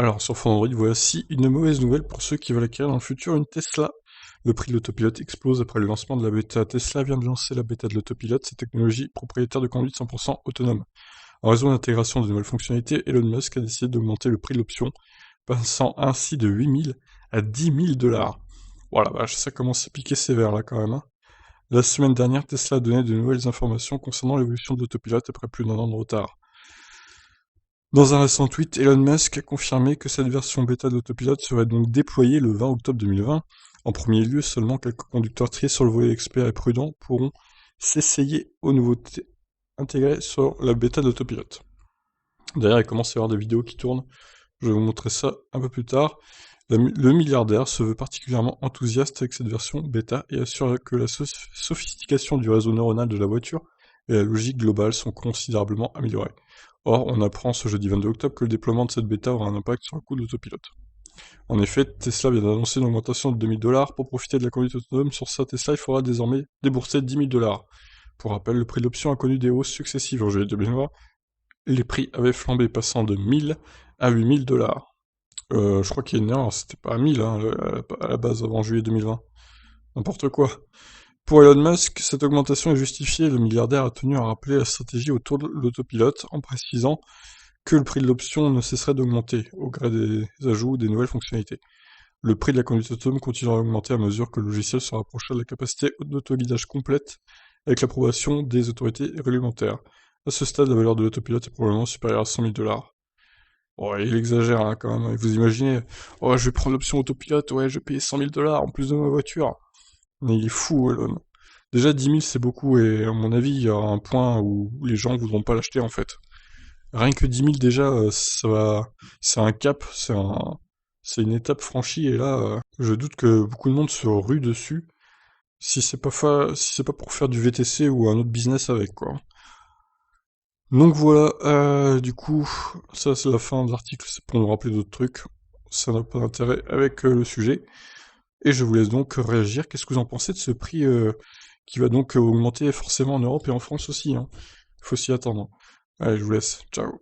Alors, sur fond Android, voici une mauvaise nouvelle pour ceux qui veulent acquérir dans le futur une Tesla. Le prix de l'autopilote explose après le lancement de la bêta. Tesla vient de lancer la bêta de l'autopilote, cette technologie propriétaire de conduite 100% autonome. En raison de l'intégration de nouvelles fonctionnalités, Elon Musk a décidé d'augmenter le prix de l'option, passant ainsi de 8 000 à 10 000 $. Voilà, vache, ça commence à piquer sévère là quand même, hein. La semaine dernière, Tesla a donné de nouvelles informations concernant l'évolution de l'autopilote après plus d'1 an de retard. Dans un récent tweet, Elon Musk a confirmé que cette version bêta de l'autopilote serait donc déployée le 20 octobre 2020. En premier lieu, seulement quelques conducteurs triés sur le volet expert et prudent pourront s'essayer aux nouveautés intégrées sur la bêta de l'autopilote. D'ailleurs, il commence à y avoir des vidéos qui tournent. Je vais vous montrer ça un peu plus tard. Le milliardaire se veut particulièrement enthousiaste avec cette version bêta et assure que la sophistication du réseau neuronal de la voiture et la logique globale sont considérablement améliorées. Or, on apprend ce jeudi 22 octobre que le déploiement de cette bêta aura un impact sur le coût de l'autopilote. En effet, Tesla vient d'annoncer une augmentation de 2 000 $ pour profiter de la conduite autonome. Sur sa Tesla, il faudra désormais débourser 10 000 $. Pour rappel, le prix de l'option a connu des hausses successives en juillet 2020. Les prix avaient flambé, passant de 1 000 à 8 000 $. Je crois qu'il y a une erreur, c'était pas à 1000 hein, à la base avant juillet 2020. N'importe quoi. Pour Elon Musk, cette augmentation est justifiée. Le milliardaire a tenu à rappeler la stratégie autour de l'autopilote en précisant que le prix de l'option ne cesserait d'augmenter au gré des ajouts des nouvelles fonctionnalités. Le prix de la conduite autonome continuera à augmenter à mesure que le logiciel se rapprochera de la capacité d'autoguidage complète avec l'approbation des autorités réglementaires. À ce stade, la valeur de l'autopilote est probablement supérieure à 100 000 $. Bon, il exagère hein, quand même. Vous imaginez, oh, je vais prendre l'option autopilote, ouais, je vais payer 100 000 $ en plus de ma voiture. Mais il est fou, Elon. Déjà, 10 000, c'est beaucoup, et à mon avis, il y aura un point où les gens voudront pas l'acheter, en fait. Rien que 10 000, déjà, ça va... C'est un cap, c'est une étape franchie, et là, je doute que beaucoup de monde se rue dessus, si c'est pas pour faire du VTC ou un autre business avec, quoi. Donc voilà, du coup, ça c'est la fin de l'article, c'est pour nous rappeler d'autres trucs. Ça n'a pas d'intérêt avec le sujet. Et je vous laisse donc réagir. Qu'est-ce que vous en pensez de ce prix qui va donc augmenter forcément en Europe et en France aussi, hein. Faut s'y attendre. Allez, je vous laisse. Ciao.